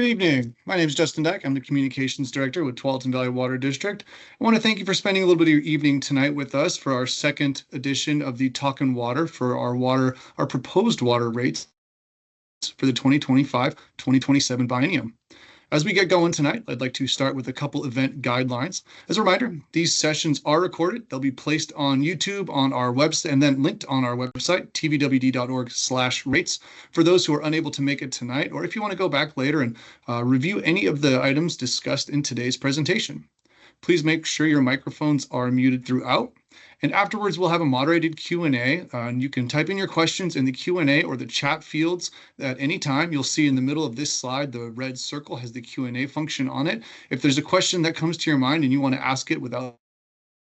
evening. My name is Justin Dyke. I'm the Communications Director with Tualatin Valley Water District. I want to thank you for spending a little bit of your evening tonight with us for our second edition of the Talkin Water for our proposed water rates for the 2025-2027 biennium. As we get going tonight, I'd like to start with a couple event guidelines. As a reminder, these sessions are recorded. They'll be placed on YouTube, on our website, and then linked on our website, tvwd.org/rates, for those who are unable to make it tonight, or if you want to go back later and review any of the items discussed in today's presentation. Please make sure your microphones are muted throughout. And afterwards, we'll have a moderated Q&A, and you can type in your questions in the Q&A or the chat fields at any time. You'll see in the middle of this slide, the red circle has the Q&A function on it. If there's a question that comes to your mind and you want to ask it without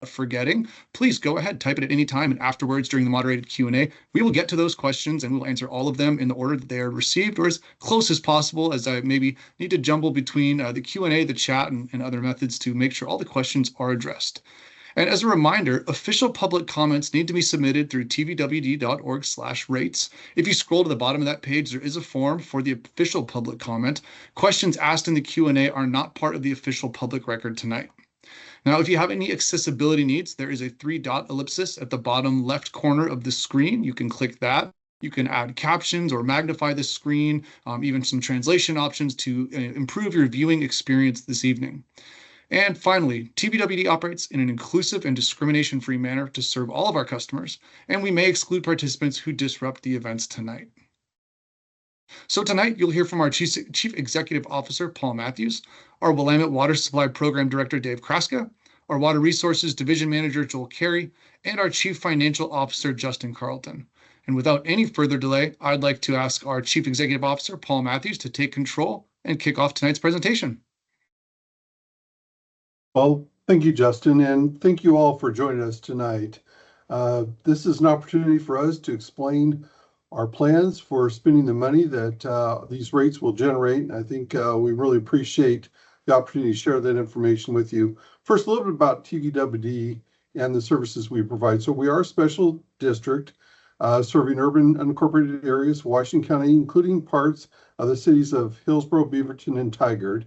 forgetting, please go ahead, type it at any time, and afterwards during the moderated Q&A, we will get to those questions and we'll answer all of them in the order that they are received, or as close as possible, as I maybe need to jumble between the Q&A, the chat, and other methods to make sure all the questions are addressed. And as a reminder, official public comments need to be submitted through tvwd.org/rates. If you scroll to the bottom of that page, there is a form for the official public comment. Questions asked in the Q&A are not part of the official public record tonight. Now, if you have any accessibility needs, there is a 3-dot ellipsis at the bottom left corner of the screen. You can click that. You can add captions or magnify the screen, even some translation options to improve your viewing experience this evening. And finally, TVWD operates in an inclusive and discrimination-free manner to serve all of our customers, and we may exclude participants who disrupt the events tonight. So tonight, you'll hear from our Chief Executive Officer, Paul Matthews, our Willamette Water Supply Program Director, Dave Kraska, our Water Resources Division Manager, Joel Carey, and our Chief Financial Officer, Justin Carlton. And without any further delay, I'd like to ask our Chief Executive Officer, Paul Matthews, to take control and kick off tonight's presentation. Well, thank you, Justin, and thank you all for joining us tonight. This is an opportunity for us to explain our plans for spending the money that these rates will generate. I think we really appreciate the opportunity to share that information with you. First, a little bit about TVWD and the services we provide. So we are a special district serving urban unincorporated areas, Washington County, including parts of the cities of Hillsborough, Beaverton, and Tigard.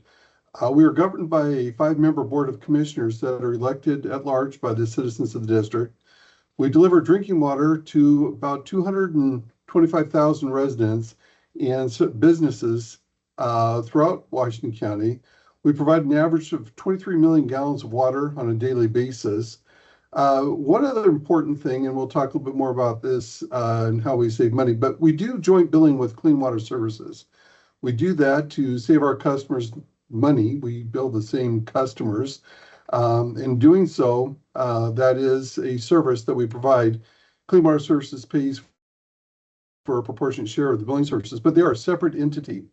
We are governed by a 5-member board of commissioners that are elected at large by the citizens of the district. We deliver drinking water to about 225,000 residents and businesses throughout Washington County. We provide an average of 23 million gallons of water on a daily basis. One other important thing, and we'll talk a little bit more about this and how we save money, but we do joint billing with Clean Water Services. We do that to save our customers money. We bill the same customers. In doing so, that is a service that we provide. Clean Water Services pays for a proportionate share of the billing services, but they are a separate entity.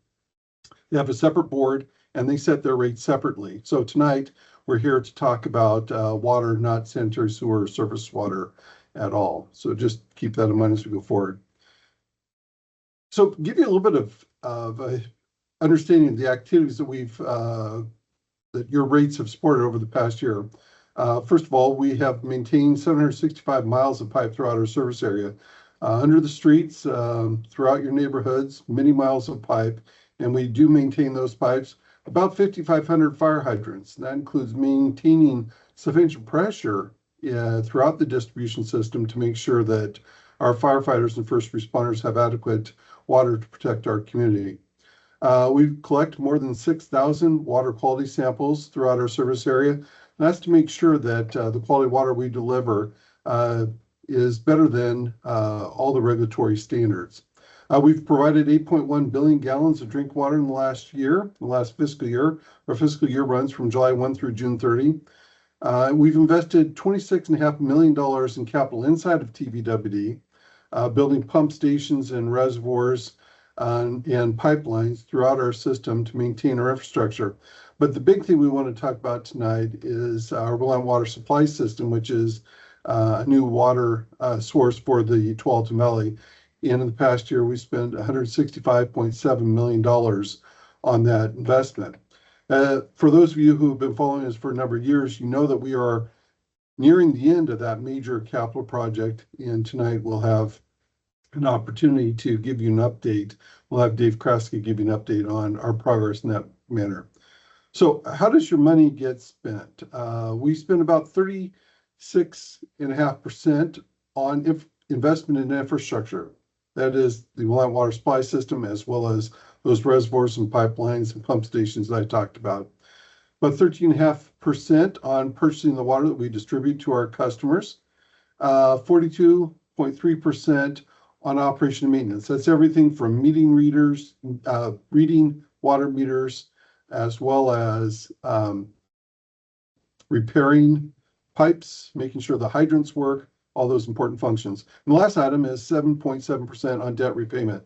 They have a separate board and they set their rates separately. So tonight we're here to talk about water, not sanitary sewer, surface water at all. So just keep that in mind as we go forward. So give you a little bit of understanding of the activities that that your rates have supported over the past year. First of all, we have maintained 765 miles of pipe throughout our service area. Under the streets, throughout your neighborhoods, many miles of pipe, and we do maintain those pipes. About 5,500 fire hydrants. That includes maintaining sufficient pressure throughout the distribution system to make sure that our firefighters and first responders have adequate water to protect our community. We collect more than 6,000 water quality samples throughout our service area. And that's to make sure that the quality of water we deliver is better than all the regulatory standards. We've provided 8.1 billion gallons of drink water in the last fiscal year. Our fiscal year runs from July 1 through June 30. We've invested $26.5 million in capital inside of TVWD, building pump stations and reservoirs and pipelines throughout our system to maintain our infrastructure. But the big thing we want to talk about tonight is our Willamette Water Supply System, which is a new water source for the Tualatin Valley. And in the past year, we spent $165.7 million on that investment. For those of you who have been following us for a number of years, you know that we are nearing the end of that major capital project. And tonight we'll have an opportunity to give you an update. We'll have Dave Kraska give you an update on our progress in that manner. So how does your money get spent? We spend about 36.5% on investment in infrastructure. That is the Willamette water supply system, as well as those reservoirs and pipelines and pump stations that I talked about. About 13.5% on purchasing the water that we distribute to our customers. 42.3% on operation and maintenance. That's everything from meeting readers, reading water meters, as well as repairing pipes, making sure the hydrants work, all those important functions. And the last item is 7.7% on debt repayment.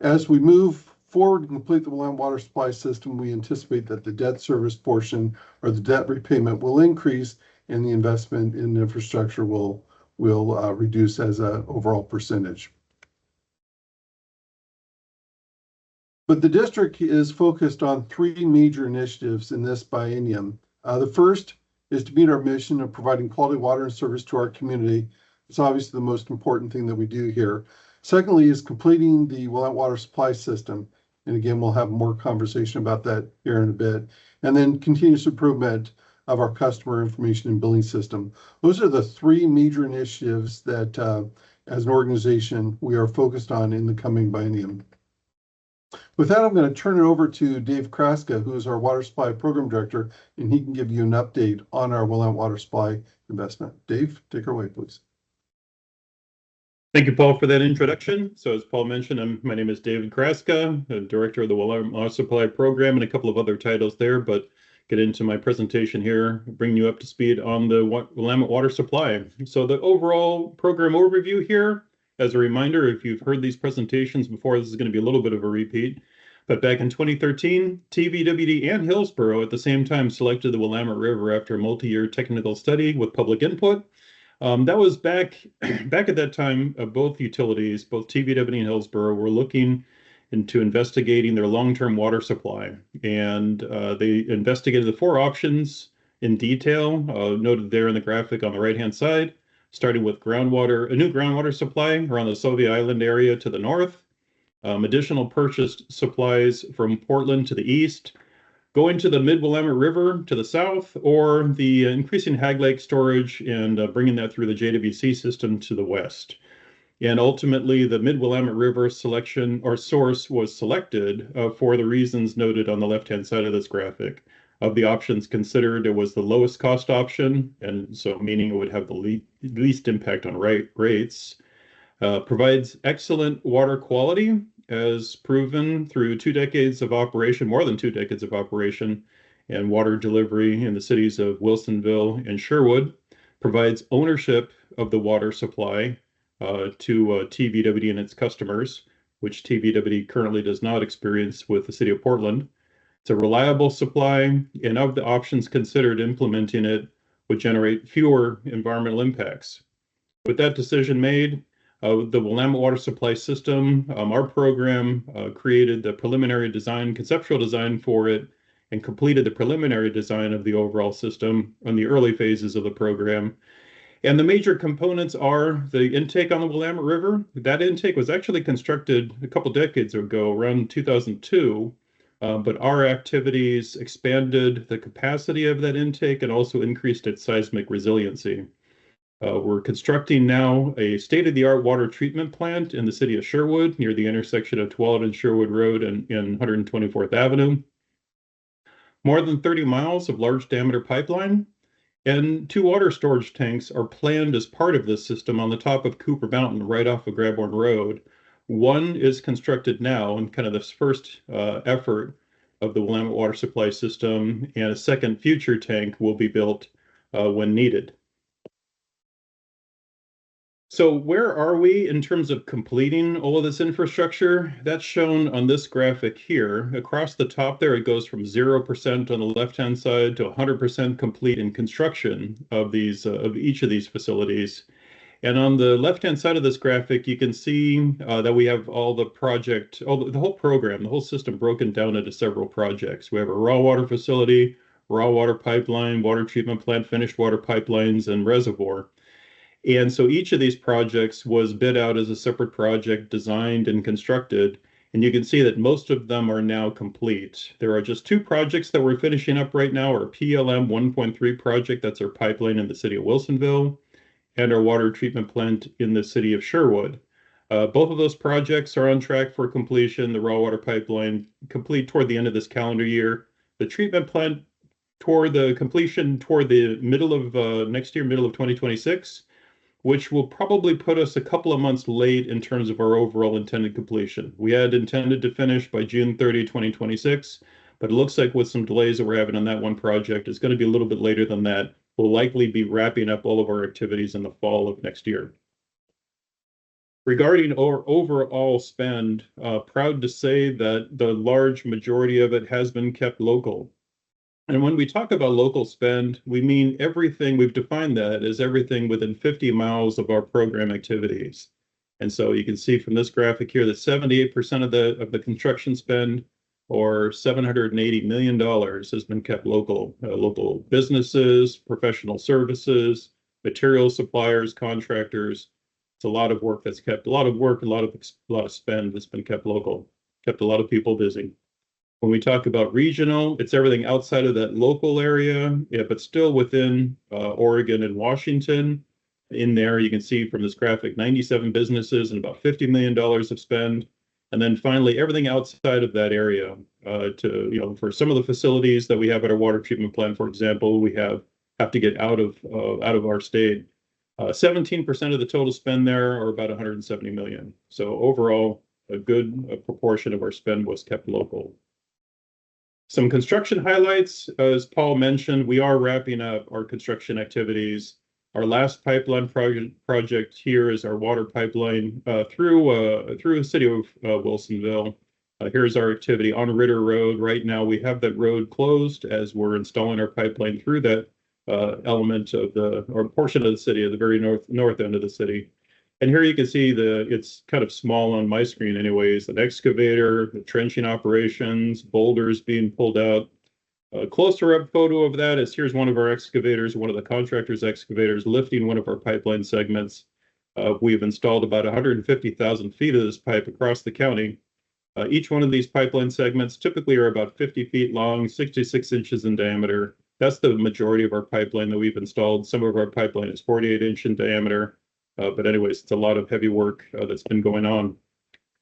As we move forward and complete the Willamette water supply system, we anticipate that the debt service portion or the debt repayment will increase, and the investment in infrastructure will reduce as an overall percentage. But the district is focused on three major initiatives in this biennium. The first is to meet our mission of providing quality water and service to our community. It's obviously the most important thing that we do here. Secondly is completing the Willamette water supply system. And again, we'll have more conversation about that here in a bit. And then continuous improvement of our customer information and billing system. Those are the three major initiatives that as an organization we are focused on in the coming biennium. With that, I'm going to turn it over to Dave Kraska, who is our Water Supply Program Director, and he can give you an update on our Willamette water supply investment. Dave, take her away, please. Thank you, Paul, for that introduction. So as Paul mentioned, my name is David Kraska, the Director of the Willamette Water Supply Program, and a couple of other titles there, but get into my presentation here, bring you up to speed on the Willamette water supply. So the overall program overview here, as a reminder, if you've heard these presentations before, this is going to be a little bit of a repeat. But back in 2013, TVWD and Hillsborough at the same time selected the Willamette River after a multi-year technical study with public input. That was back at that time, both utilities, both TVWD and Hillsborough, were looking into investigating their long-term water supply. And they investigated the four options in detail, noted there in the graphic on the right-hand side, starting with groundwater, a new groundwater supply around the Soviet Island area to the north, additional purchased supplies from Portland to the east, going to the mid-Willamette River to the south, or the increasing Hag Lake storage and bringing that through the JWC system to the west. And ultimately, the mid-Willamette River selection or source was selected for the reasons noted on the left-hand side of this graphic. Of the options considered, it was the lowest cost option, and so meaning it would have the least impact on rates. Provides excellent water quality, as proven through 2 decades of operation, more than 2 decades of operation, and water delivery in the cities of Wilsonville and Sherwood. Provides ownership of the water supply to TVWD and its customers, which TVWD currently does not experience with the city of Portland. It's a reliable supply, and of the options considered, implementing it would generate fewer environmental impacts. With that decision made, the Willamette water supply system, our program created the preliminary design, conceptual design for it, and completed the preliminary design of the overall system on the early phases of the program. And the major components are the intake on the Willamette River. That intake was actually constructed a couple decades ago, around 2002. But our activities expanded the capacity of that intake and also increased its seismic resiliency. We're constructing now a state-of-the-art water treatment plant in the city of Sherwood, near the intersection of Tualatin and Sherwood Road and 124th Avenue. More than 30 miles of large diameter pipeline, and 2 water storage tanks are planned as part of this system on the top of Cooper Mountain, right off of Grabhorn Road. One is constructed now, and kind of this first effort of the Willamette water supply system, and a second future tank will be built when needed. So where are we in terms of completing all of this infrastructure? That's shown on this graphic here. Across the top there, it goes from 0% on the left-hand side to 100% complete in construction of these of each of these facilities. And on the left-hand side of this graphic, you can see that we have all the the whole program, the whole system broken down into several projects. We have a raw water facility, raw water pipeline, water treatment plant, finished water pipelines, and reservoir. And so each of these projects was bid out as a separate project, designed and constructed. And you can see that most of them are now complete. There are just two projects that we're finishing up right now, our PLM 1.3 project, that's our pipeline in the city of Wilsonville, and our water treatment plant in the city of Sherwood. Both of those projects are on track for completion. The raw water pipeline complete toward the end of this calendar year. The treatment plant toward the completion toward the middle of next year, middle of 2026, which will probably put us a couple of months late in terms of our overall intended completion. We had intended to finish by June 30, 2026, but it looks like with some delays that we're having on that one project, it's going to be a little bit later than that. We'll likely be wrapping up all of our activities in the fall of next year. Regarding our overall spend, proud to say that the large majority of it has been kept local. And when we talk about local spend, we mean everything. We've defined that as everything within 50 miles of our program activities. And so you can see from this graphic here that 78% of the construction spend, or $780 million, has been kept local. Local businesses, professional services, material suppliers, contractors. It's a lot of work that's kept, a lot of work, a lot of spend that's been kept local, kept a lot of people busy. When we talk about regional, it's everything outside of that local area, yeah, but still within Oregon and Washington. In there, you can see from this graphic, 97 businesses and about $50 million of spend. And then finally, everything outside of that area for some of the facilities that we have at our water treatment plant, for example, we have to get out of our state. 17% of the total spend there, or about 170 million. So overall, a good proportion of our spend was kept local. Some construction highlights, as Paul mentioned, we are wrapping up our construction activities. Our last pipeline project here is our water pipeline through the city of Wilsonville. Here's our activity on Ritter Road. Right now, we have that road closed as we're installing our pipeline through that element of or portion of the city, at the very north end of the city. And here you can see it's kind of small on my screen anyways, an excavator, the trenching operations, boulders being pulled out. A closer up photo of that is here's one of our excavators, one of the contractor's excavators lifting one of our pipeline segments. We've installed about 150,000 feet of this pipe across the county. Each one of these pipeline segments typically are about 50 feet long, 66 inches in diameter. That's the majority of our pipeline that we've installed. Some of our pipeline is 48-inch in diameter. But anyways, it's a lot of heavy work that's been going on.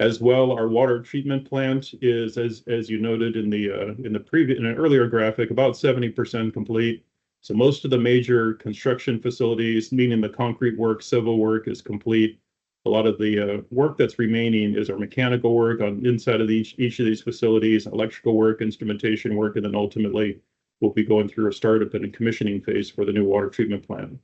As well, our water treatment plant is, as you noted in an earlier graphic, about 70% complete. So most of the major construction facilities, meaning the concrete work, civil work, is complete. A lot of the work that's remaining is our mechanical work on inside of each of these facilities, electrical work, instrumentation work, and then ultimately we'll be going through a startup and a commissioning phase for the new water treatment plant.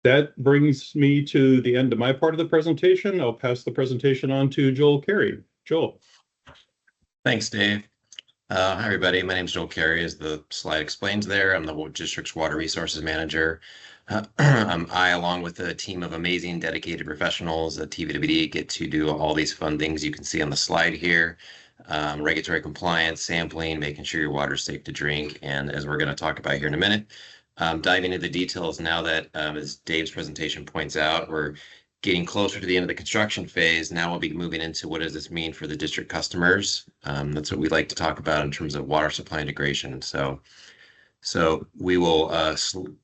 That brings me to the end of my part of the presentation. I'll pass the presentation on to Joel Carey. Joel. Thanks, Dave. Hi, everybody. My name is Joel Carey, as the slide explains there. I'm the district's water resources manager. I, along with a team of amazing, dedicated professionals at TVWD, get to do all these fun things you can see on the slide here. Regulatory compliance, sampling, making sure your water is safe to drink, and as we're going to talk about here in a minute, diving into the details now that, as Dave's presentation points out, we're getting closer to the end of the construction phase. Now we'll be moving into what does this mean for the district customers. That's what we like to talk about in terms of water supply integration. So we will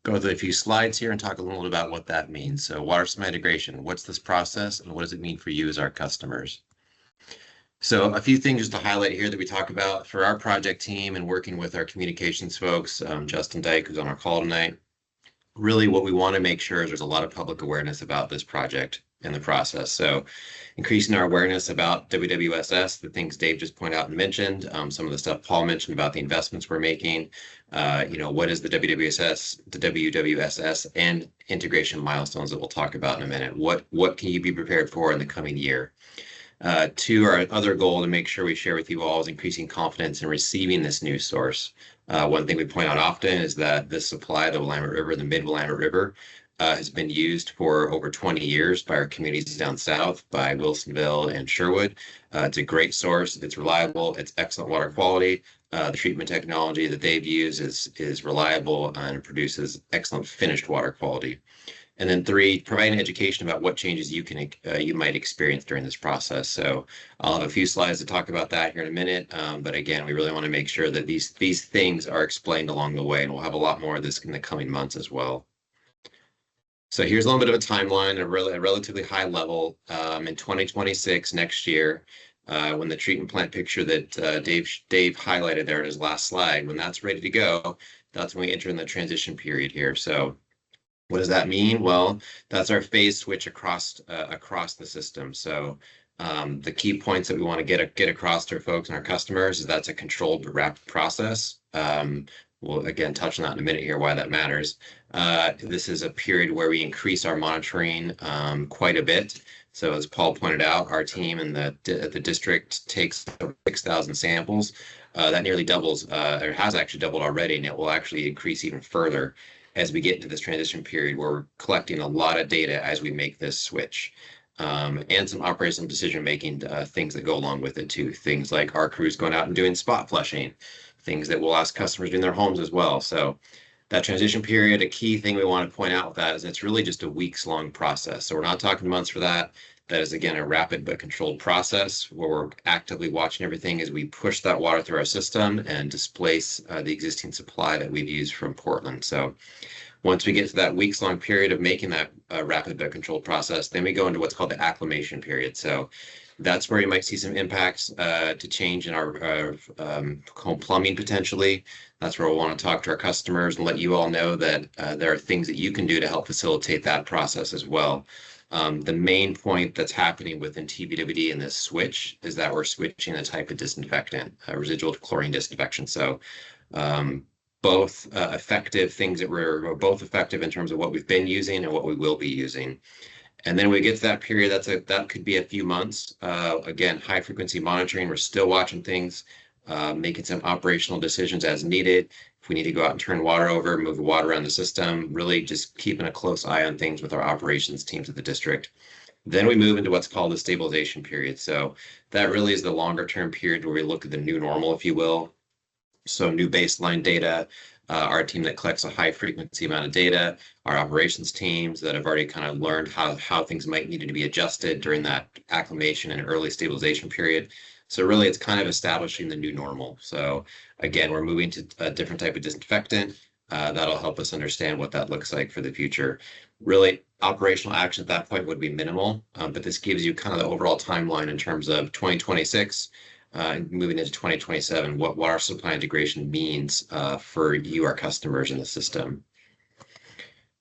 go through a few slides here and talk a little bit about what that means. So water supply integration, what's this process and what does it mean for you as our customers? So a few things just to highlight here that we talk about for our project team and working with our communications folks, Justin Dyke, who's on our call tonight. Really what we want to make sure is there's a lot of public awareness about this project in the process. So increasing our awareness about WWSS, the things Dave just pointed out and mentioned, some of the stuff Paul mentioned about the investments we're making, what is the WWSS and integration milestones that we'll talk about in a minute. What can you be prepared for in the coming year? Two, our other goal to make sure we share with you all is increasing confidence in receiving this new source. One thing we point out often is that this supply, the Willamette River, the mid-Willamette River, has been used for over 20 years by our communities down south, by Wilsonville and Sherwood. It's a great source. It's reliable. It's excellent water quality. The treatment technology that they've used is reliable and produces excellent finished water quality. And then 3, providing education about what changes you might experience during this process. So I'll have a few slides to talk about that here in a minute. But again, we really want to make sure that these things are explained along the way, and we'll have a lot more of this in the coming months as well. So here's a little bit of a timeline, a relatively high level. In 2026, next year, when the treatment plant picture that Dave highlighted there in his last slide, when that's ready to go, that's when we enter in the transition period here. So what does that mean? Well, that's our phase switch across the system. So the key points that we want to get across to our folks and our customers is that's a controlled but rapid process. We'll again touch on that in a minute here, why that matters. This is a period where we increase our monitoring quite a bit. So as Paul pointed out, our team in the district takes 6,000 samples. That nearly doubles, or has actually doubled already, and it will actually increase even further as we get into this transition period where we're collecting a lot of data as we make this switch. And some operational decision-making things that go along with it too. Things like our crews going out and doing spot flushing, things that we'll ask customers in their homes as well. So that transition period, a key thing we want to point out with that is it's really just a weeks-long process. So we're not talking months for that. That is, again, a rapid but controlled process where we're actively watching everything as we push that water through our system and displace the existing supply that we've used from Portland. So once we get to that weeks-long period of making that rapid but controlled process, then we go into what's called the acclimation period. So that's where you might see some impacts to change in our home plumbing potentially. That's where we'll want to talk to our customers and let you all know that there are things that you can do to help facilitate that process as well. The main point that's happening within TBWD in this switch is that we're switching a type of disinfectant, residual chlorine disinfection. So both effective things that we're both effective in terms of what we've been using and what we will be using. And then when we get to that period, that could be a few months. Again, high frequency monitoring. We're still watching things, making some operational decisions as needed. If we need to go out and turn water over, move the water around the system, really just keeping a close eye on things with our operations teams at the district. Then we move into what's called the stabilization period. So that really is the longer term period where we look at the new normal, if you will. So new baseline data, our team that collects a high frequency amount of data, our operations teams that have already kind of learned how things might need to be adjusted during that acclimation and early stabilization period. So really it's kind of establishing the new normal. So again, we're moving to a different type of disinfectant. That'll help us understand what that looks like for the future. Really, operational action at that point would be minimal, but this gives you kind of the overall timeline in terms of 2026, moving into 2027, what water supply integration means for you, our customers in the system.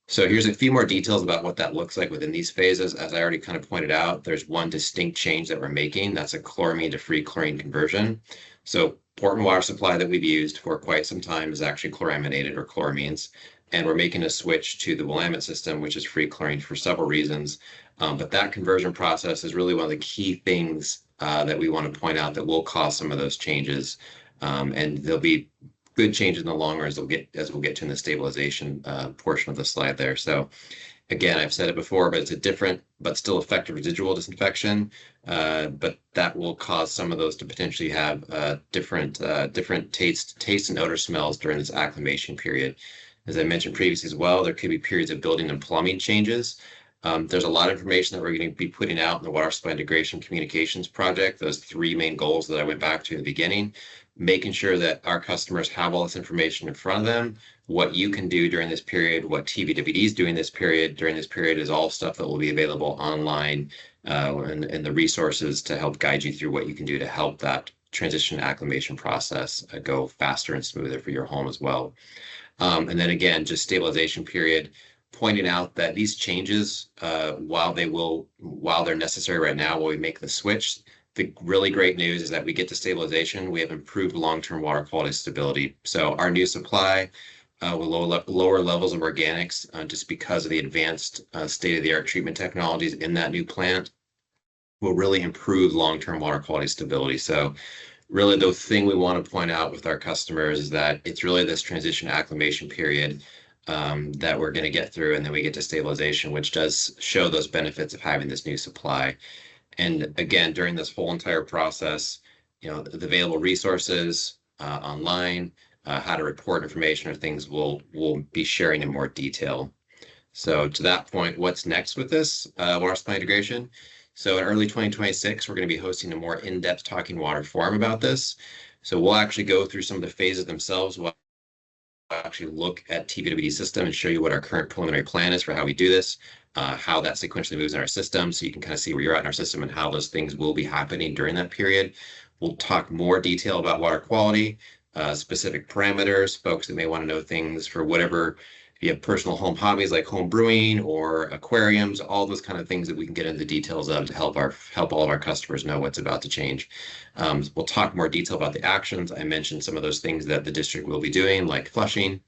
So here's a few more details about what that looks like within these phases. As I already kind of pointed out, there's one distinct change that we're making. That's a chloramine to free chlorine conversion. So Portland water supply that we've used for quite some time is actually chloraminated or chloramines. And we're making a switch to the Willamette system, which is free chlorine for several reasons. But that conversion process is really one of the key things that we want to point out that will cause some of those changes. And there'll be good changes in the long run as we'll get to in the stabilization portion of the slide there. So again, I've said it before, but it's a different but still effective residual disinfection. But that will cause some of those to potentially have different taste and odor smells during this acclimation period. As I mentioned previously as well, there could be periods of building and plumbing changes. There's a lot of information that we're going to be putting out in the Water Supply Integration Communications Project, those 3 main goals that I went back to in the beginning, making sure that our customers have all this information in front of them, what you can do during this period, what TBWD is doing during this period is all stuff that will be available online and the resources to help guide you through what you can do to help that transition acclimation process go faster and smoother for your home as well. And then again, just stabilization period, pointing out that these changes, while they're necessary right now, while we make the switch, the really great news is that we get to stabilization, we have improved long-term water quality stability. So our new supply with lower levels of organics, just because of the advanced state-of-the-art treatment technologies in that new plant, will really improve long-term water quality stability. So really the thing we want to point out with our customers is that it's really this transition acclimation period that we're going to get through, and then we get to stabilization, which does show those benefits of having this new supply. And again, during this whole entire process, the available resources online, how to report information or things we'll be sharing in more detail. So to that point, what's next with this water supply integration? So in early 2026, we're going to be hosting a more in-depth Talking Water forum about this. So we'll actually go through some of the phases themselves. We'll actually look at TVWD system and show you what our current preliminary plan is for how we do this, how that sequentially moves in our system, so you can kind of see where you're at in our system and how those things will be happening during that period. We'll talk more detail about water quality, specific parameters, folks that may want to know things for whatever, if you have personal home hobbies like home brewing or aquariums, all those kind of things that we can get into the details of to help all of our customers know what's about to change. We'll talk more detail about the actions. I mentioned some of those things that the district will be doing, like flushing.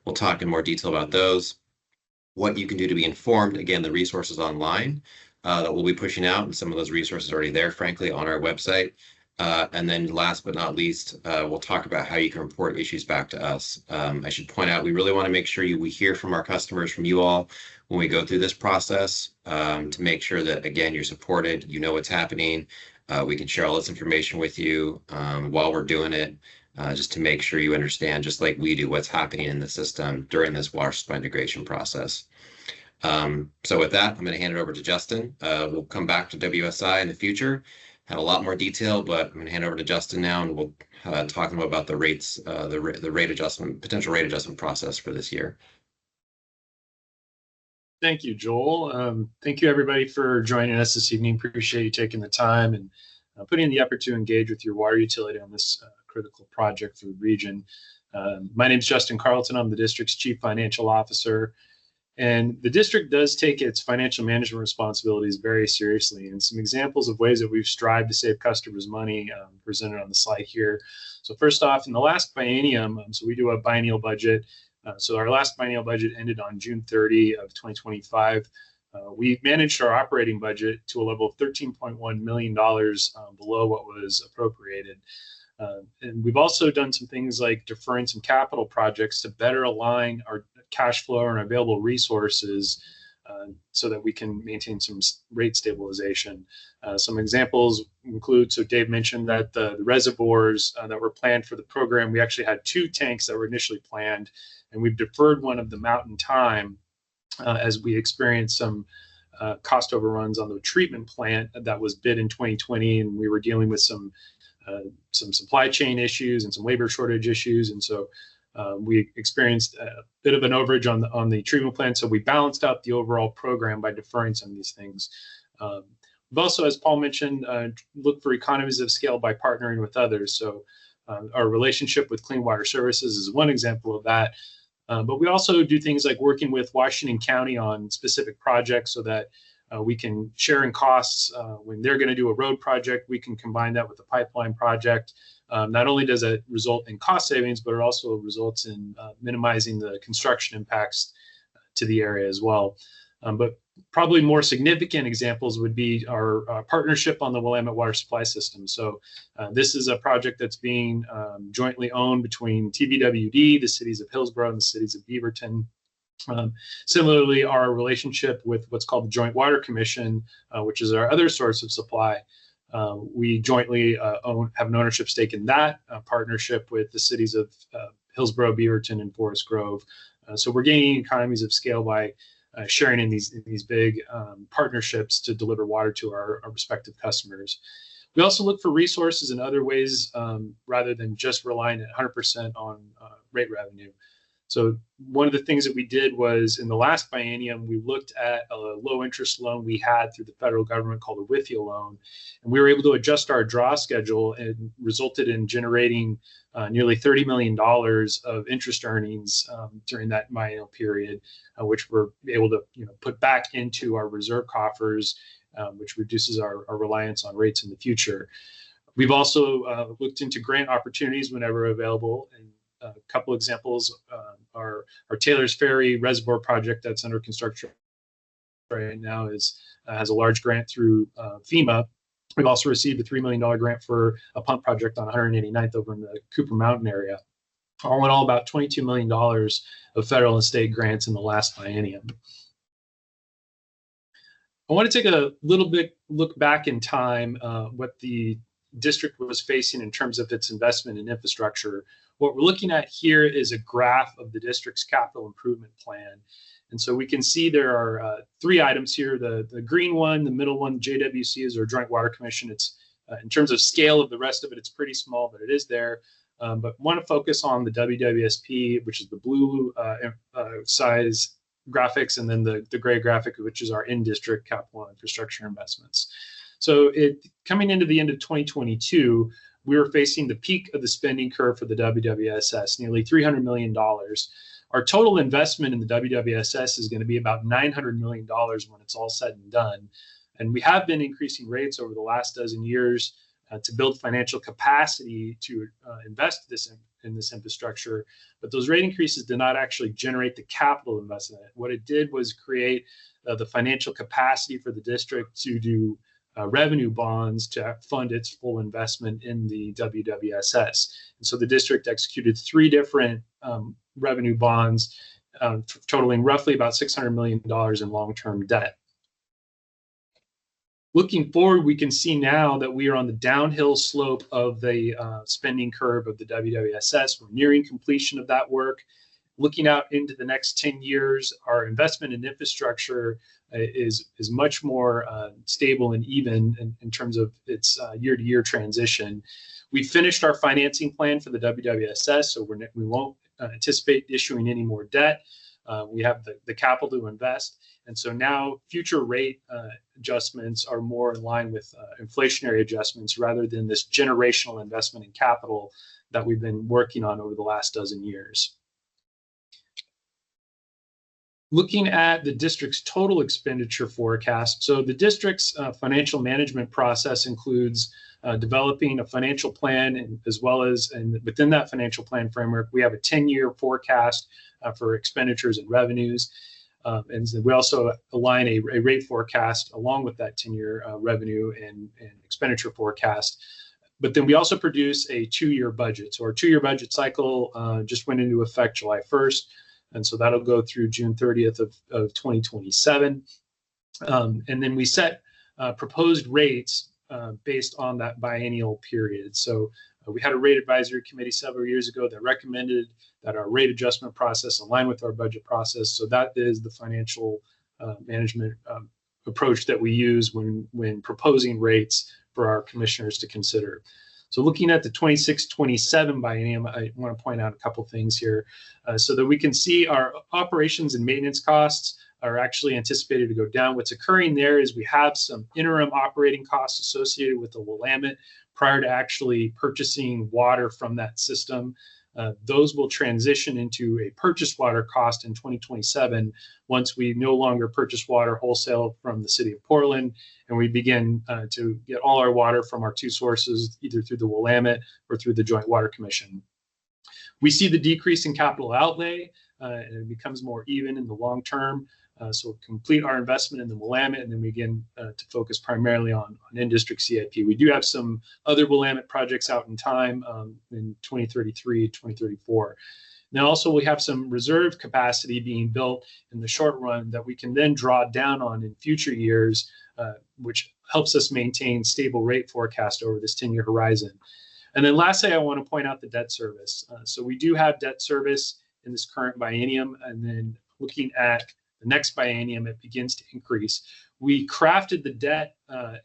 We'll talk in more detail about those, what you can do to be informed. Again, the resources online that we'll be pushing out, and some of those resources are already there, frankly, on our website. And then last but not least, we'll talk about how you can report issues back to us. I should point out, we really want to make sure we hear from our customers, from you all, when we go through this process, to make sure that, again, you're supported, you know what's happening. We can share all this information with you while we're doing it, just to make sure you understand, just like we do, what's happening in the system during this water supply integration process. So with that, I'm going to hand it over to Justin. We'll come back to WSI in the future, have a lot more detail, but I'm going to hand over to Justin now, and we'll talk more about the rates, the rate adjustment, potential rate adjustment process for this year. Thank you, Joel. Thank you, everybody, for joining us this evening. Appreciate you taking the time and putting in the effort to engage with your water utility on this critical project for the region. My name is Justin Carlton. I'm the district's Chief Financial Officer. And the district does take its financial management responsibilities very seriously. And some examples of ways that we've strived to save customers money presented on the slide here. So first off, in the last biennium, so we do a biennial budget. So our last biennial budget ended on June 30 of 2025. We managed our operating budget to a level of $13.1 million below what was appropriated. And we've also done some things like deferring some capital projects to better align our cash flow and available resources so that we can maintain some rate stabilization. Some examples include, so Dave mentioned that the reservoirs that were planned for the program, we actually had 2 tanks that were initially planned, and we've deferred one of them out in time as we experienced some cost overruns on the treatment plant that was bid in 2020, and we were dealing with some supply chain issues and some labor shortage issues, and so we experienced a bit of an overage on the treatment plant. So we balanced out the overall program by deferring some of these things. We've also, as Paul mentioned, looked for economies of scale by partnering with others. So our relationship with Clean Water Services is one example of that. But we also do things like working with Washington County on specific projects so that we can share in costs. When they're going to do a road project, we can combine that with a pipeline project. Not only does it result in cost savings, but it also results in minimizing the construction impacts to the area as well. But probably more significant examples would be our partnership on the Willamette water supply system. So this is a project that's being jointly owned between TVWD, the cities of Hillsborough, and the cities of Beaverton. Similarly, our relationship with what's called the Joint Water Commission, which is our other source of supply, we jointly have an ownership stake in that partnership with the cities of Hillsborough, Beaverton, and Forest Grove. So we're gaining economies of scale by sharing in these big partnerships to deliver water to our respective customers. We also look for resources in other ways rather than just relying 100% on rate revenue. So one of the things that we did was in the last biennium, we looked at a low interest loan we had through the federal government called a WIFIA loan. And we were able to adjust our draw schedule and resulted in generating nearly $30 million of interest earnings during that biennial period, which we're able to put back into our reserve coffers, which reduces our reliance on rates in the future. We've also looked into grant opportunities whenever available. And a couple examples are our Taylor's Ferry Reservoir project that's under construction right now has a large grant through FEMA. We've also received a $3 million grant for a pump project on 189th over in the Cooper Mountain area. All in all, about $22 million of federal and state grants in the last biennium. I want to take a little bit look back in time, what the district was facing in terms of its investment in infrastructure. What we're looking at here is a graph of the district's capital improvement plan. And so we can see there are 3 items here. The green one, the middle one, JWC, is our Joint Water Commission. It's in terms of scale of the rest of it, it's pretty small, but it is there. But want to focus on the WWSP, which is the blue size graphics, and then the gray graphic, which is our in-district capital infrastructure investments. So coming into the end of 2022, we were facing the peak of the spending curve for the WWSS, nearly $300 million. Our total investment in the WWSS is going to be about $900 million when it's all said and done. And we have been increasing rates over the last dozen years to build financial capacity to invest in this infrastructure. But those rate increases did not actually generate the capital investment. What it did was create the financial capacity for the district to do revenue bonds to fund its full investment in the WWSS. And so the district executed 3 different revenue bonds totaling roughly about $600 million in long-term debt. Looking forward, we can see now that we are on the downhill slope of the spending curve of the WWSS. We're nearing completion of that work. Looking out into the next 10 years, our investment in infrastructure is much more stable and even in terms of its year-to-year transition. We finished our financing plan for the WWSS, so we won't anticipate issuing any more debt. We have the capital to invest. And so now future rate adjustments are more in line with inflationary adjustments rather than this generational investment in capital that we've been working on over the last dozen years. Looking at the district's total expenditure forecast. So the district's financial management process includes developing a financial plan, and as well as, and within that financial plan framework, we have a 10-year forecast for expenditures and revenues. And we also align a rate forecast along with that 10-year revenue and expenditure forecast. But then we also produce a 2-year budget. So our 2-year budget cycle just went into effect July 1st. And so that'll go through June 30th of 2027. And then we set proposed rates based on that biennial period. So we had a rate advisory committee several years ago that recommended that our rate adjustment process align with our budget process. So that is the financial management approach that we use when proposing rates for our commissioners to consider. So looking at the 26-27 biennium, I want to point out a couple things here so that we can see our operations and maintenance costs are actually anticipated to go down. What's occurring there is we have some interim operating costs associated with the Willamette prior to actually purchasing water from that system. Those will transition into a purchased water cost in 2027 once we no longer purchase water wholesale from the city of Portland, and we begin to get all our water from our 2 sources, either through the Willamette or through the Joint Water Commission. We see the decrease in capital outlay, and it becomes more even in the long term. So we'll complete our investment in the Willamette, and then we begin to focus primarily on in-district CIP. We do have some other Willamette projects out in time in 2033, 2034. Now also we have some reserve capacity being built in the short run that we can then draw down on in future years, which helps us maintain stable rate forecast over this 10-year horizon. And then lastly, I want to point out the debt service. So we do have debt service in this current biennium, and then looking at the next biennium, it begins to increase. We crafted the debt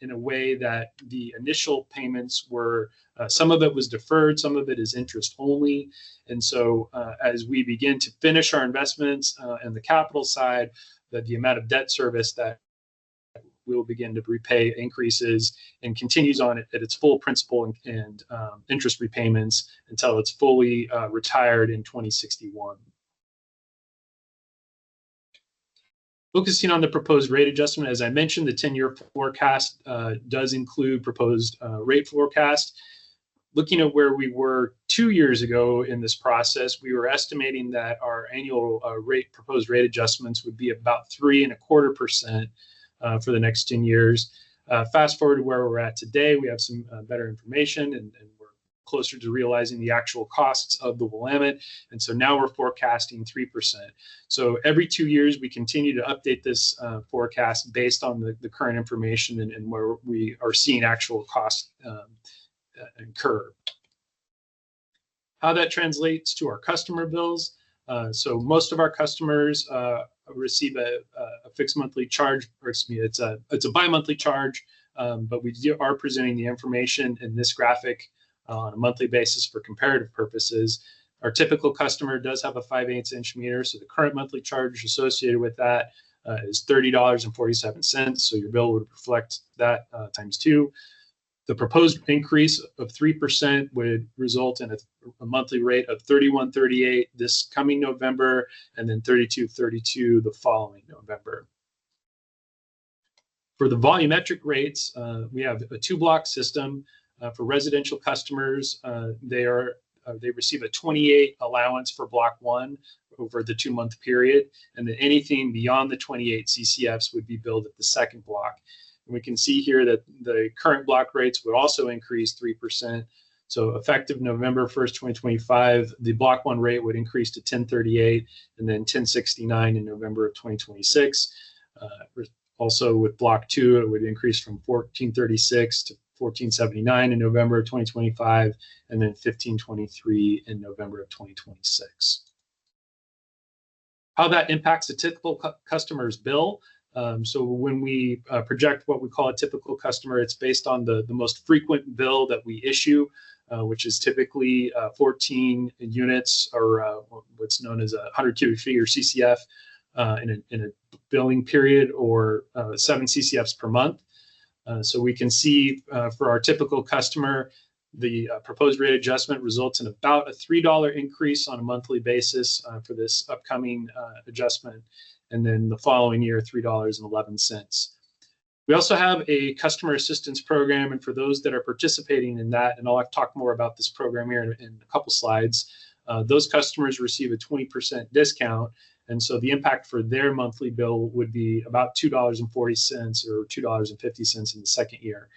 in a way that the initial payments were, some of it was deferred, some of it is interest only. And so as we begin to finish our investments and the capital side, the amount of debt service that we will begin to repay increases and continues on at its full principal and interest repayments until it's fully retired in 2061. Focusing on the proposed rate adjustment, as I mentioned, the 10-year forecast does include proposed rate forecast. Looking at where we were 2 years ago in this process, we were estimating that our annual proposed rate adjustments would be about 3.25% for the next 10 years. Fast forward to where we're at today, we have some better information, and we're closer to realizing the actual costs of the Willamette. And so now we're forecasting 3%. So every 2 years, we continue to update this forecast based on the current information and where we are seeing actual costs incur. How that translates to our customer bills. So most of our customers receive a fixed monthly charge, or excuse me, it's a bi-monthly charge, but we are presenting the information in this graphic on a monthly basis for comparative purposes. Our typical customer does have a 5/8 inch meter, so the current monthly charge associated with that is $30.47. So your bill would reflect that times 2. The proposed increase of 3% would result in a monthly rate of $31.38 this coming November, and then $32.32 the following November. For the volumetric rates, we have a 2-block system. For residential customers, they receive a 28 allowance for block 1 over the 2-month period, and then anything beyond the 28 CCFs would be billed at the second block. And we can see here that the current block rates would also increase 3%. So effective November 1st, 2025, the block 1 rate would increase to $10.38 and then $10.69 in November of 2026. Also with block 2, it would increase from $14.36 to $14.79 in November of 2025, and then $15.23 in November of 2026. How that impacts a typical customer's bill. So when we project what we call a typical customer, it's based on the most frequent bill that we issue, which is typically 14 units, or what's known as a 100 cubic feet or CCF in a billing period, or 7 CCFs per month. So we can see for our typical customer, the proposed rate adjustment results in about a $3 increase on a monthly basis for this upcoming adjustment, and then the following year, $3.11. We also have a customer assistance program, and for those that are participating in that, and I'll talk more about this program here in a couple slides, those customers receive a 20% discount. And so the impact for their monthly bill would be about $2.40 or $2.50 in the second year.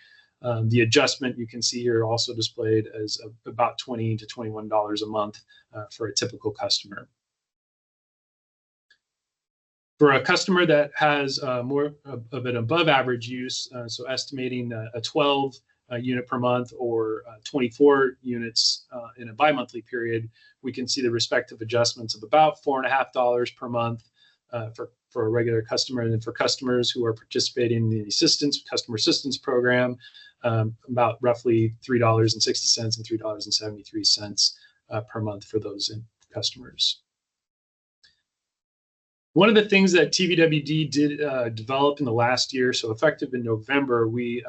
The adjustment you can see here also displayed as about $20 to $21 a month for a typical customer. For a customer that has more of an above average use, so estimating a 12 unit per month or 24 units in a bi-monthly period, we can see the respective adjustments of about $4.50 per month for a regular customer. And then for customers who are participating in the customer assistance program, about roughly $3.60 and $3.73 per month for those customers. One of the things that TVWD did develop in the last year, so effective in November, we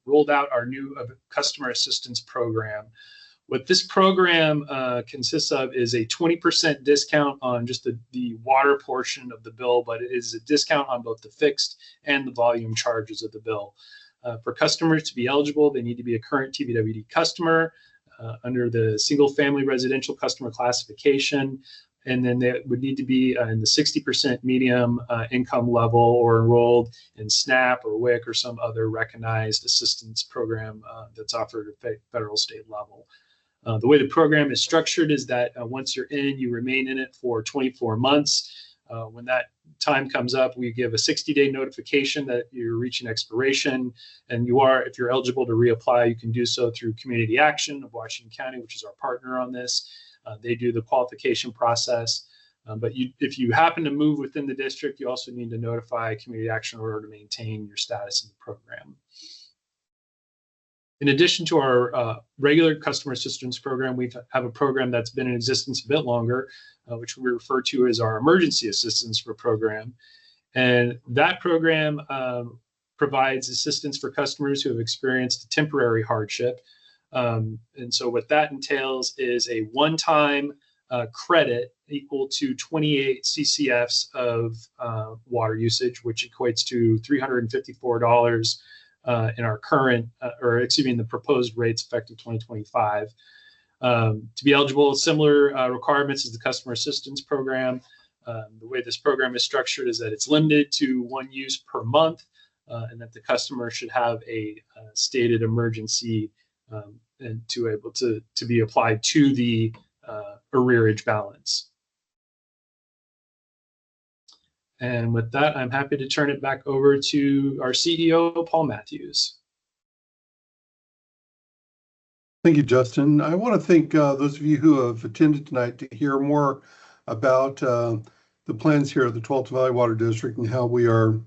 rolled out our new customer assistance program. What this program consists of is a 20% discount on just the water portion of the bill, but it is a discount on both the fixed and the volume charges of the bill. For customers to be eligible, they need to be a current TVWD customer under the single family residential customer classification. And then they would need to be in the 60% medium income level, or enrolled in SNAP or WIC or some other recognized assistance program that's offered at federal state level. The way the program is structured is that once you're in, you remain in it for 24 months. When that time comes up, we give a 60-day notification that you're reaching expiration, and if you're eligible to reapply, you can do so through Community Action of Washington County, which is our partner on this. They do the qualification process, but if you happen to move within the district, you also need to notify Community Action in order to maintain your status in the program. In addition to our regular customer assistance program, we have a program that's been in existence a bit longer, which we refer to as our emergency assistance program. And that program provides assistance for customers who have experienced a temporary hardship. And so what that entails is a one-time credit equal to 28 CCFs of water usage, which equates to $354 in our current, in the proposed rates effective 2025. To be eligible, similar requirements as the customer assistance program. The way this program is structured is that it's limited to 1 use per month, and that the customer should have a stated emergency and to be applied to the arrearage balance. And with that, I'm happy to turn it back over to our CEO, Paul Matthews. Thank you, Justin. I want to thank those of you who have attended tonight to hear more about the the plans here at the Talkin Valley Water District and how we're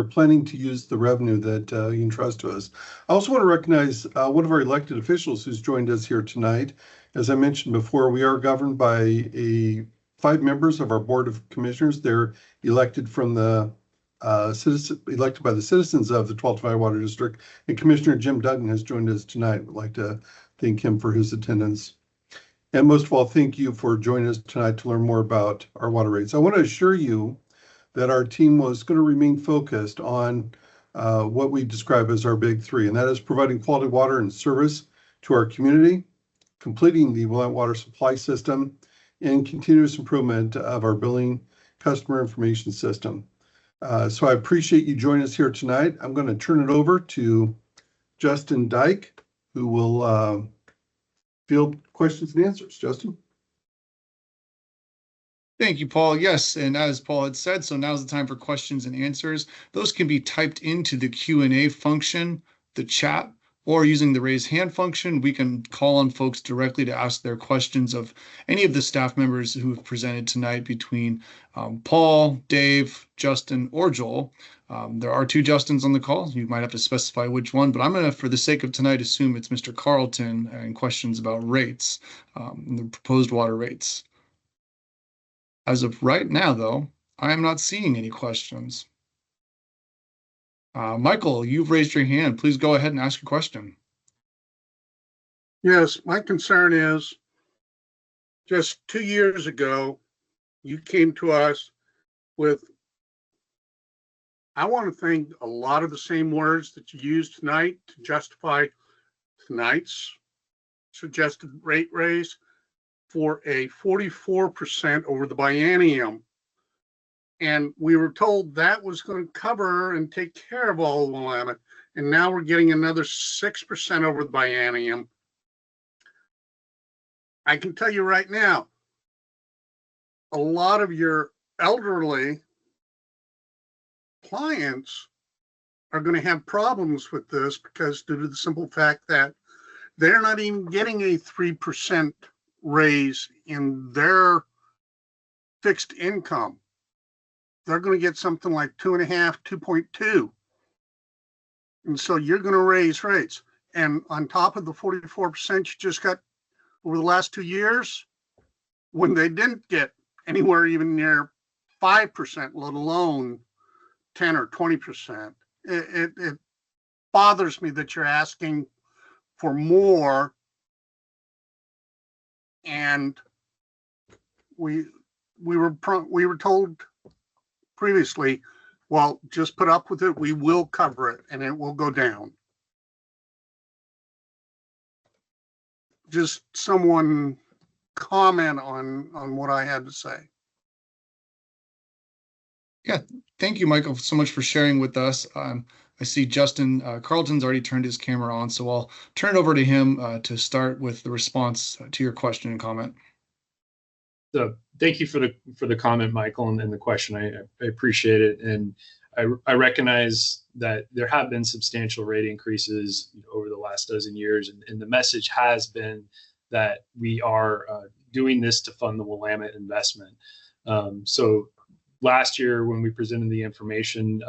planning to use the revenue that you entrust to us. I also want to recognize one of our elected officials who's joined us here tonight. As I mentioned before, we are governed by 5 members of our Board of Commissioners. They're elected from the elected by the citizens of the Talkin Valley Water District. And Commissioner Jim Duggan has joined us tonight. We'd like to thank him for his attendance. And most of all, thank you for joining us tonight to learn more about our water rates. I want to assure you that our team was going to remain focused on what we describe as our big 3, and that is providing quality water and service to our community, completing the Willamette water supply system, and continuous improvement of our billing customer information system. So I appreciate you joining us here tonight. I'm going to turn it over to Justin Dyke, who will field questions and answers. Justin? Thank you, Paul. Yes, and as Paul had said, so now's the time for questions and answers. Those can be typed into the Q&A function, the chat, or using the raise hand function. We can call on folks directly to ask their questions of any of the staff members who have presented tonight between Paul, Dave, Justin, or Joel. There are 2 Justins on the call. You might have to specify which one, but I'm going to, for the sake of tonight, assume it's Mr. Carlton and questions about rates, the proposed water rates. As of right now, though, I am not seeing any questions. Michael, you've raised your hand. Please go ahead and ask your question. Yes, my concern is just 2 years ago, you came to us with, I want to think, a lot of the same words that you used tonight to justify tonight's suggested rate raise for a 44% over the biennium. And we were told that was going to cover and take care of all of Willamette. And now we're getting another 6% over the biennium. I can tell you right now, a lot of your elderly clients are going to have problems with this because due to the simple fact that they're not even getting a 3% raise in their fixed income. They're going to get something like 2.5, 2.2. And so you're going to raise rates. And on top of the 44% you just got over the last 2 years, when they didn't get anywhere even near 5%, let alone 10 or 20%, it bothers me that you're asking for more. And we were told previously, well, just put up with it. We will cover it and it will go down. Just someone comment on what I had to say. Yeah, thank you, Michael, so much for sharing with us. I see Justin Carlton's already turned his camera on, so I'll turn it over to him to start with the response to your question and comment. So thank you for the comment, Michael, and the question. I appreciate it, and I recognize that there have been substantial rate increases over the last dozen years, and the message has been that we are doing this to fund the Willamette investment. So last year when we presented the information,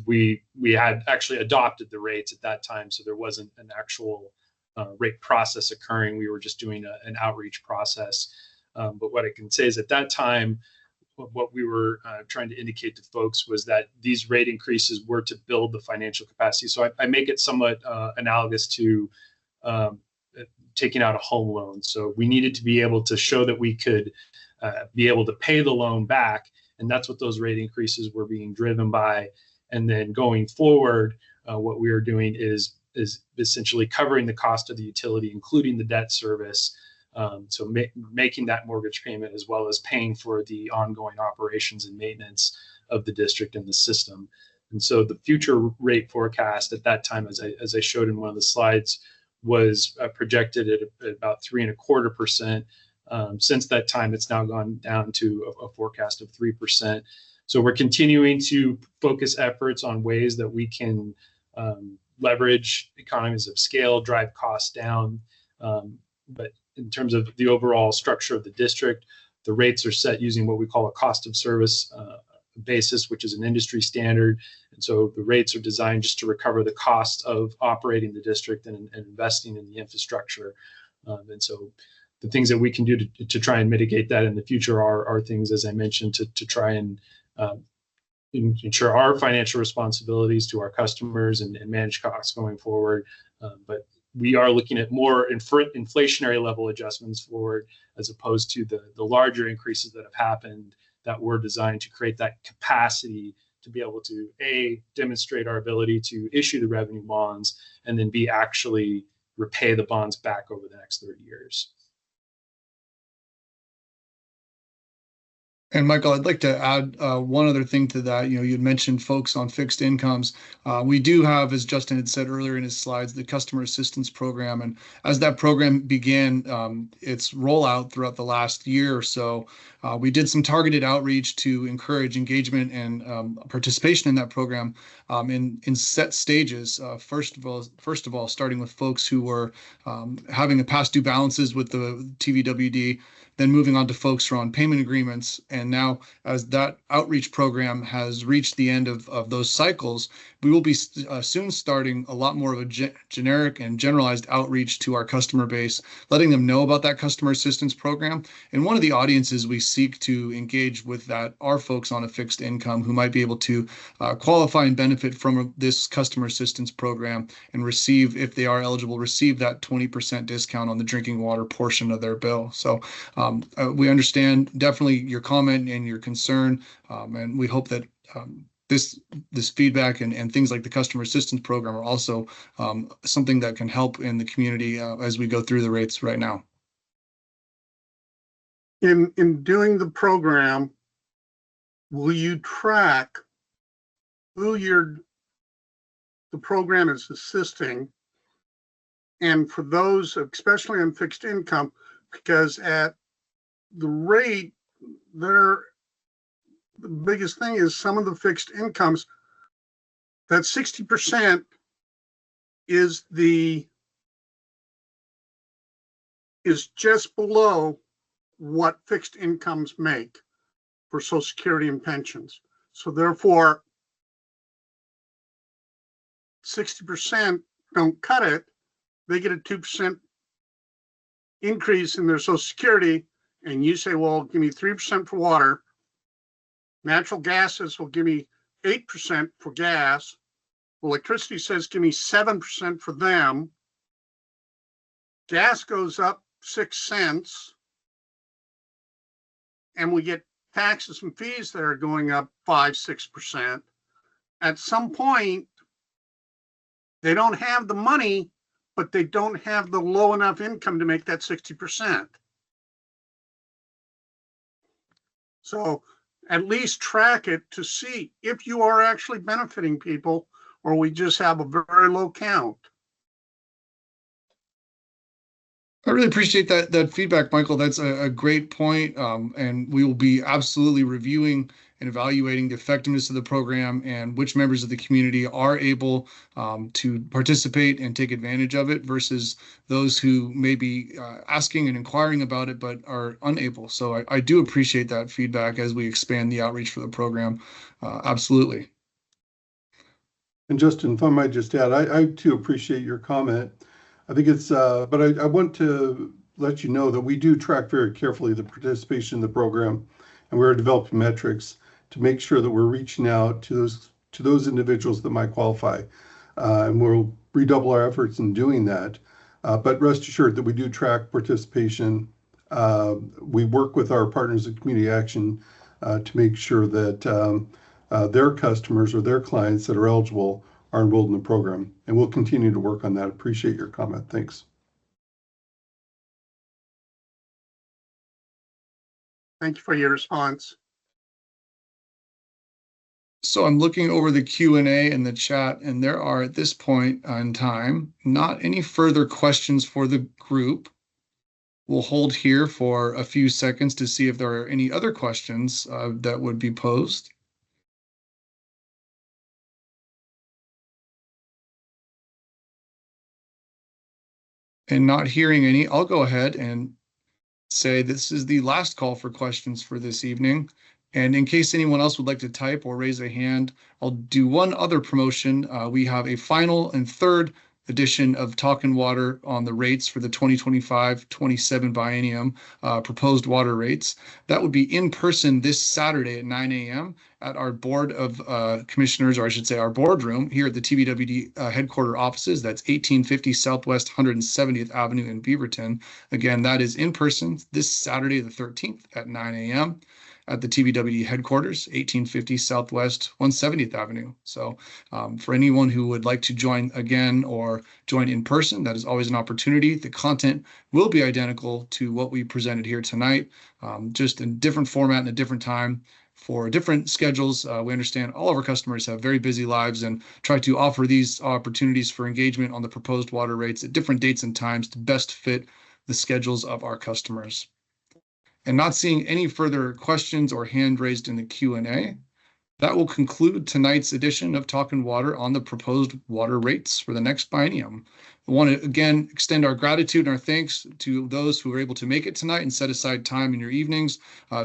we had actually adopted the rates at that time, so there wasn't an actual rate process occurring. We were just doing an outreach process. But what I can say is at that time, what we were trying to indicate to folks was that these rate increases were to build the financial capacity. So I make it somewhat analogous to taking out a home loan. So we needed to be able to show that we could be able to pay the loan back. And that's what those rate increases were being driven by. And then going forward, what we are doing is essentially covering the cost of the utility, including the debt service. So making that mortgage payment as well as paying for the ongoing operations and maintenance of the district and the system. And so the future rate forecast at that time, as I showed in one of the slides, was projected at about 3.25%. Since that time, it's now gone down to a forecast of 3%. So we're continuing to focus efforts on ways that we can leverage economies of scale, drive costs down. But in terms of the overall structure of the district, the rates are set using what we call a cost of service basis, which is an industry standard. And so the rates are designed just to recover the cost of operating the district and investing in the infrastructure. And so the things that we can do to try and mitigate that in the future are things, as I mentioned, to try and ensure our financial responsibilities to our customers and manage costs going forward. But we are looking at more inflationary level adjustments forward, as opposed to the larger increases that have happened that were designed to create that capacity to be able to, A, demonstrate our ability to issue the revenue bonds, and then B, actually repay the bonds back over the next 30 years. And Michael, I'd like to add one other thing to that. You'd mentioned folks on fixed incomes. We do have, as Justin had said earlier in his slides, the Customer Assistance Program. And as that program began its rollout throughout the last year or so, we did some targeted outreach to encourage engagement and participation in that program in set stages. First of all, starting with folks who were having a past due balances with the TVWD, then moving on to folks who are on payment agreements. And now, as that outreach program has reached the end of those cycles, we will be soon starting a lot more of a generic and generalized outreach to our customer base, letting them know about that customer assistance program. And one of the audiences we seek to engage with that are folks on a fixed income who might be able to qualify and benefit from this customer assistance program and receive, if they are eligible, receive that 20% discount on the drinking water portion of their bill. So we understand definitely your comment and your concern, and we hope that this feedback and things like the customer assistance program are also something that can help in the community as we go through the rates right now. In doing the program, will you track who the program is assisting? And for those, especially on fixed income, because at the rate, the biggest thing is some of the fixed incomes, that 60% is just below what fixed incomes make for Social Security and pensions. So therefore, 60% don't cut it. They get a 2% increase in their Social Security, and you say, well, give me 3% for water. Natural gases will give me 8% for gas. Electricity says give me 7% for them. Gas goes up 6 cents. And we get taxes and fees that are going up 5-6%. At some point, they don't have the money, but they don't have the low enough income to make that 60%. So at least track it to see if you are actually benefiting people, or we just have a very low count. I really appreciate that feedback, Michael. That's a great point. And we will be absolutely reviewing and evaluating the effectiveness of the program and which members of the community are able to participate and take advantage of it versus those who may be asking and inquiring about it but are unable. So I do appreciate that feedback as we expand the outreach for the program. Absolutely. And Justin, if I might just add, I too appreciate your comment. I think it's, but I want to let you know that we do track very carefully the participation in the program, and we're developing metrics to make sure that we're reaching out to those individuals that might qualify, and we'll redouble our efforts in doing that. But rest assured that we do track participation. We work with our partners in community action to make sure that their customers or their clients that are eligible are enrolled in the program, and we'll continue to work on that. Appreciate your comment. Thanks. Thank you for your response. So I'm looking over the Q&A in the chat, and there are at this point in time not any further questions for the group. We'll hold here for a few seconds to see if there are any other questions that would be posed. And not hearing any, I'll go ahead and say this is the last call for questions for this evening. And in case anyone else would like to type or raise a hand, I'll do one other promotion. We have a final and third edition of Talkin Water on the rates for the 2025-27 biennium, proposed water rates. That would be in person this Saturday at 9 a.m. at our Board of Commissioners, or I should say our boardroom here at the TBWD headquarter offices. That's 1850 Southwest 170th Avenue in Beaverton. Again, that is in person this Saturday the 13th at 9 a.m. at the TBWD headquarters, 1850 Southwest 170th Avenue. So for anyone who would like to join again or join in person, that is always an opportunity. The content will be identical to what we presented here tonight, just in different format and a different time for different schedules. We understand all of our customers have very busy lives and try to offer these opportunities for engagement on the proposed water rates at different dates and times to best fit the schedules of our customers. And not seeing any further questions or hand raised in the Q&A, that will conclude tonight's edition of Talkin Water on the proposed water rates for the next biennium. I want to again extend our gratitude and our thanks to those who were able to make it tonight and set aside time in your evenings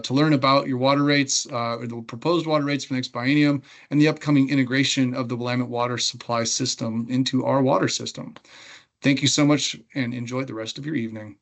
to learn about your water rates, or the proposed water rates for the next biennium, and the upcoming integration of the Willamette water supply system into our water system. Thank you so much and enjoy the rest of your evening.